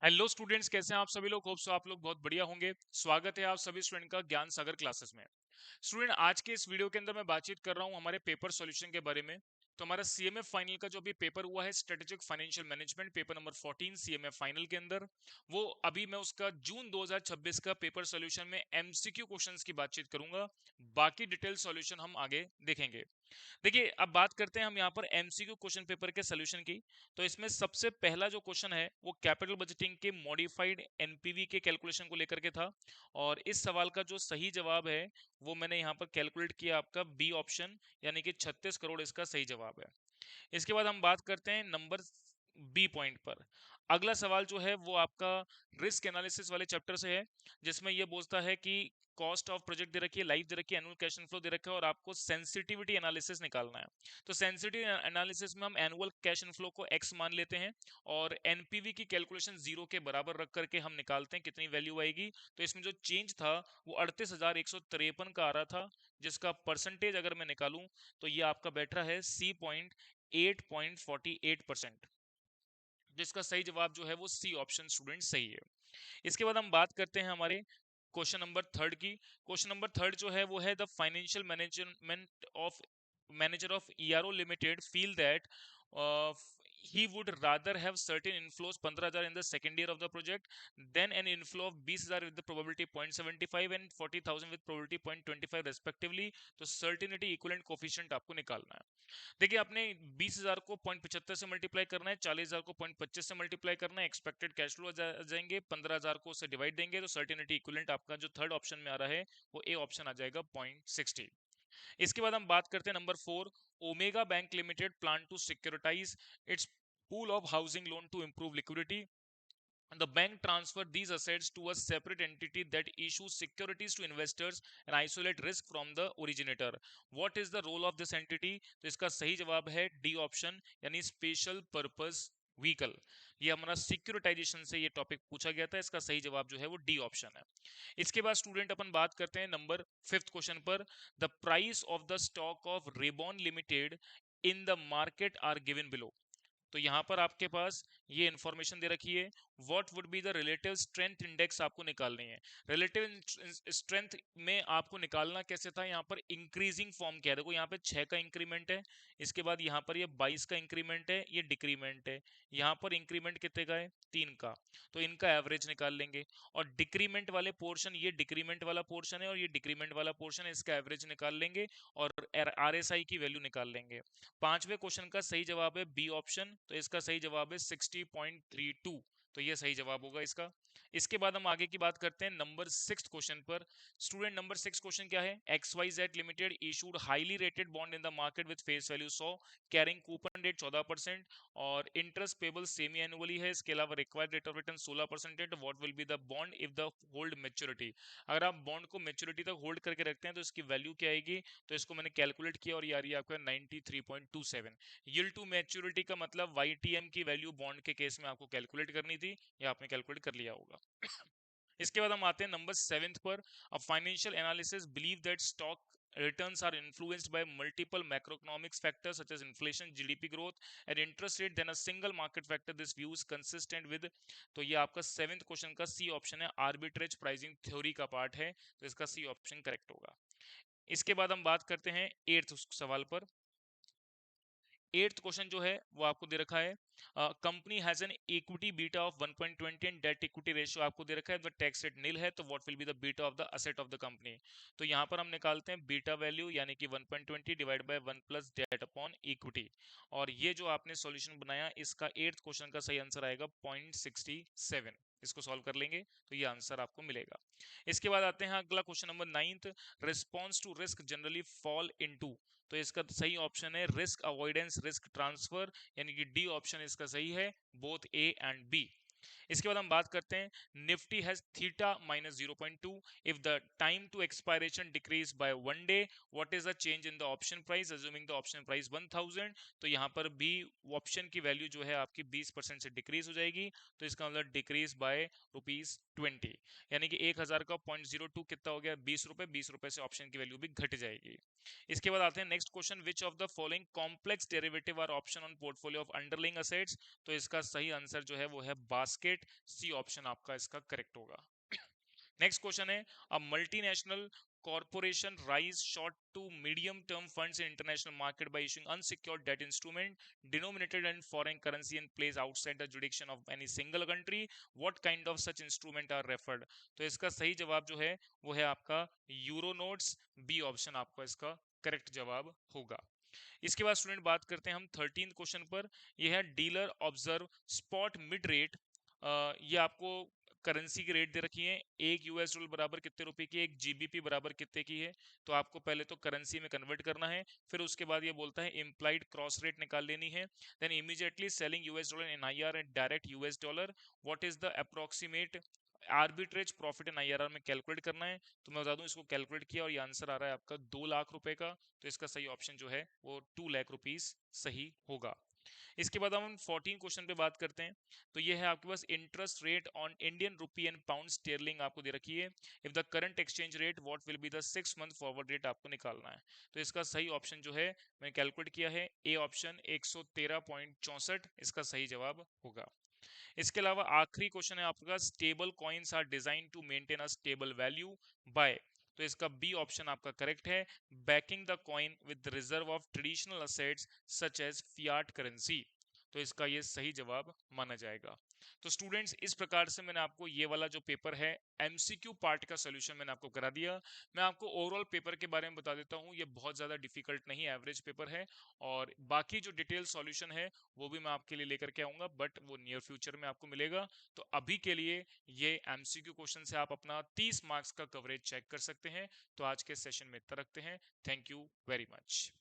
Hello students, कैसे हैं आप सभी लोग। होप सो आप लोग बहुत बढ़िया होंगे। स्वागत है आप सभी स्टूडेंट का ज्ञान सागर क्लासेस में। स्टूडेंट, आज के इस वीडियो के अंदर मैं बातचीत कर रहा हूं हमारे पेपर सॉल्यूशन के बारे में। तो हमारा सीएमए फाइनल का जो अभी पेपर हुआ है, strategic financial management, paper number 14 CMA final के अंदर, वो अभी मैं उसका जून 2026 का पेपर सॉल्यूशन में एमसीक्यू क्वेश्चंस की बातचीत करूंगा। बाकी डिटेल सॉल्यूशन हम आगे देखेंगे। देखिए, अब बात करते हैं हम यहाँ पर एमसीक्यू क्वेश्चन पेपर के सोल्यूशन की। तो इसमें सबसे पहला जो क्वेश्चन है वो कैपिटल बजटिंग के मॉडिफाइड एनपीवी के कैलकुलेशन को लेकर के था। और इस सवाल का जो सही जवाब है वो मैंने यहाँ पर कैलकुलेट किया, आपका बी ऑप्शन, यानी कि 36 करोड़ इसका सही जवाब है। इसके बाद हम बात करते हैं नंबर बी पॉइंट पर। अगला सवाल जो है वो आपका रिस्क एनालिसिस वाले चैप्टर से है, जिसमें ये बोलता है कि कॉस्ट ऑफ प्रोजेक्ट दे रखी है, लाइफ दे रखी है, एनुअल कैश फ्लो दे रखा है और आपको सेंसिटिविटी एनालिसिस निकालना है। तो सेंसिटिविटी एनालिसिस में हम एनुअल कैश फ्लो को एक्स मान लेते हैं और एनपीवी की कैलकुलेशन जीरो के बराबर रख करके हम निकालते हैं कितनी वैल्यू आएगी। तो इसमें जो चेंज था वो 38,153 का आ रहा था, जिसका परसेंटेज अगर मैं निकालूं तो ये आपका बैठ रहा है सी पॉइंट 8.48%। जिसका सही जवाब जो है वो सी ऑप्शन स्टूडेंट सही है। इसके बाद हम बात करते हैं हमारे क्वेश्चन नंबर थर्ड की। क्वेश्चन नंबर थर्ड जो है वो है the financial management of manager of ERO limited feel that he would rather have certain inflows 15,000 in the second year of the project then an inflow of 20,000 with the probability 0.75 and 40,000 with probability 0.25 respectively। तो certainty equivalent coefficient आपको निकालना है। देखिए, आपने 20,000 को 0.75 से multiply करना है, 40,000 को 0.25 से मल्टीप्लाई करना है, एक्सपेक्टेड कैश फ्लो जाएंगे, 15,000 को उससे डिवाइड देंगे, तो सर्टिनिटी इक्विवेलेंट आपका जो थर्ड ऑप्शन में आ रहा है वो ए ऑप्शन आ जाएगा 0.60। इसके बाद हम बात करते हैं number 4। Omega bank limited plan to securitise its pool of housing loan to improve liquidity. The bank transferred these assets to a separate entity that issues securities to investors and isolate risk from the originator. What is the role of this entity? तो इसका सही जवाब है D option, यानी special purpose vehicle. ये हमारा securitisation से ये टॉपिक पूछा गया था, इसका सही जवाब जो है वो डी ऑप्शन है। इसके बाद स्टूडेंट अपन बात करते हैं नंबर फिफ्थ क्वेश्चन पर। The price of the stock of Rebon limited in the market are given below. तो यहां पर आपके पास ये इंफॉर्मेशन दे रखी है। What would be the relative strength index आपको निकालनी है। रिलेटिव स्ट्रेंथ में आपको निकालना कैसे था, यहाँ पर इंक्रीजिंग फॉर्म क्या है। देखो, यहाँ पे 6 का इंक्रीमेंट है, इसके बाद यहाँ पर ये 22 का इंक्रीमेंट है, ये डिक्रीमेंट है। यहाँ पर इंक्रीमेंट कितने का है, 3 का। तो इनका एवरेज निकाल लेंगे। और डिक्रीमेंट वाले पोर्शन, ये डिक्रीमेंट वाला पोर्शन है और ये डिक्रीमेंट वाला पोर्शन है, इसका एवरेज निकाल लेंगे और आरएसआई की वैल्यू निकाल लेंगे। पांचवें क्वेश्चन का सही जवाब है बी ऑप्शन, तो इसका सही जवाब है 60.32। तो ये सही जवाब होगा इसका। इसके बाद हम आगे की बात करते हैं नंबर सिक्स क्वेश्चन पर। स्टूडेंट, नंबर सिक्स क्वेश्चन क्या है। X Y Z limited issued highly rated bond in the market with face value 100, carrying coupon rate 14% और इंटरेस्ट पेबल सेमी एनुअली है। इसके अलावा रिक्वायर्ड रेट ऑफ रिटर्न 16% है। What will be the bond if the hold maturity. अगर आप bond को maturity तक hold करके रखते हैं तो इसकी वैल्यू क्या आएगी। तो इसको मैंने कैलकुलेट किया और ये आ रही है आपका 93.27। यील्ड टू मैच्योरिटी का मतलब वाईटीएम की वैल्यू बॉन्ड के केस में आपको कैलकुलेट करनी थी, या आपने कैलकुलेट कर लिया होगा। इसके बाद हम आते हैं नंबर सेवेंथ पर। A financial analysis believe that stock returns are influenced by multiple macroeconomic factors such as inflation, GDP growth and interest rate than a single market factor. This view is consistent with। तो ये आपका seventh question का C option है, arbitrage pricing theory का part है, तो इसका C option correct होगा। इसके बाद हम बात करते हैं एट्थ सवाल पर। एट्थ क्वेश्चन जो है वो आपको दे रखा है। Company has an equity beta of 1.20 and debt equity ratio आपको दे रखा है। द टैक्स रेट नील है, तो what will be the beta of the asset of the company. तो यहाँ पर हम निकालते हैं बीटा वैल्यू, यानी कि 1.20 divide by 1 plus debt upon equity. और ये जो आपने सॉल्यूशन बनाया, इसका एट्थ क्वेश्चन का सही आंसर आएगा 0.67। इसको सॉल्व कर लेंगे तो ये आंसर आपको मिलेगा। इसके बाद आते हैं अगला question number ninth. Response to risk generally fall into. तो इसका सही ऑप्शन है रिस्क अवॉइडेंस रिस्क ट्रांसफर, यानी कि डी ऑप्शन इसका सही है, बोथ ए एंड बी। इसके बाद हम बात करते हैं Nifty has theta minus 0.2 if the time to expiration decreases by 1 day. What is the change in the option price assuming the option price 1000। तो यहाँ पर भी ऑप्शन की वैल्यू जो है आपकी 20% से डिक्रीज हो जाएगी, तो इसका मतलब डिक्रीज बाय ₹20, यानी कि 1000 का 0.02 कितना हो गया, 20 रुपए। 20 रुपए से ऑप्शन की वैल्यू भी घट जाएगी। इसके बाद आते हैं next question. Which of the following complex derivative are option on portfolio of underlying assets. तो इसका सही आंसर जो है वो है बास्केट, सी ऑप्शन आपका इसका करेक्ट होगा। नेक्स्ट क्वेश्चन है, a multinational corporation raise short to medium term funds in international market by issuing unsecured debt instrument denominated in foreign currency and placed outside the jurisdiction of any single country, what kind of such instrument are referred? तो इसका सही जवाब जो है वो है आपका euro notes, B option आपका इसका करेक्ट जवाब होगा। इसके बाद स्टूडेंट बात करते हैं हम 13 क्वेश्चन पर, यह है dealer observe spot mid rate. ये आपको करेंसी की रेट दे रखी है, एक यूएस डॉलर बराबर कितने रुपए की है, एक जीबीपी बराबर कितने की है। तो आपको पहले तो करेंसी में कन्वर्ट करना है, फिर उसके बाद ये बोलता है इम्प्लाइड क्रॉस रेट निकाल लेनी है, then immediately selling US dollar in IR and direct US dollar, what is the approximate arbitrage profit in IRR में कैलकुलेट करना है। तो मैं बता दूं इसको कैलकुलेट किया और ये आंसर आ रहा है आपका 2 लाख रुपए का। तो इसका सही ऑप्शन जो है वो 2 लाख रुपीज सही होगा। इसके बाद हम 14 क्वेश्चन पे बात करते हैं। तो ये है आपके पास interest rate on Indian rupee and pound sterling आपको दे रखी है, if the current exchange rate what will be the 6 month forward rate आपको निकालना है। तो इसका सही ऑप्शन जो है मैंने कैलकुलेट किया है, ए ऑप्शन 113.64 इसका सही जवाब होगा। इसके अलावा आखिरी क्वेश्चन है आपका, stable coins are design to maintain a stable value by. तो इसका बी ऑप्शन आपका करेक्ट है, backing the coin with reserve of traditional assets such as fiat currency. तो इसका ये सही जवाब माना जाएगा। तो स्टूडेंट्स इस प्रकार से मैंने आपको ये वाला जो पेपर है एमसीक्यू पार्ट का सोल्यूशन मैंने आपको करा दिया। मैं आपको ओवरऑल पेपर के बारे में बता देता हूँ, ये बहुत ज्यादा डिफिकल्ट नहीं, एवरेज पेपर है। और बाकी जो डिटेल सॉल्यूशन है वो भी मैं आपके लिए लेकर के आऊंगा, बट वो नियर फ्यूचर में आपको मिलेगा। तो अभी के लिए ये एमसीक्यू क्वेश्चन से आप अपना 30 मार्क्स का कवरेज चेक कर सकते हैं। तो आज के सेशन में इतना रखते हैं। Thank you very much.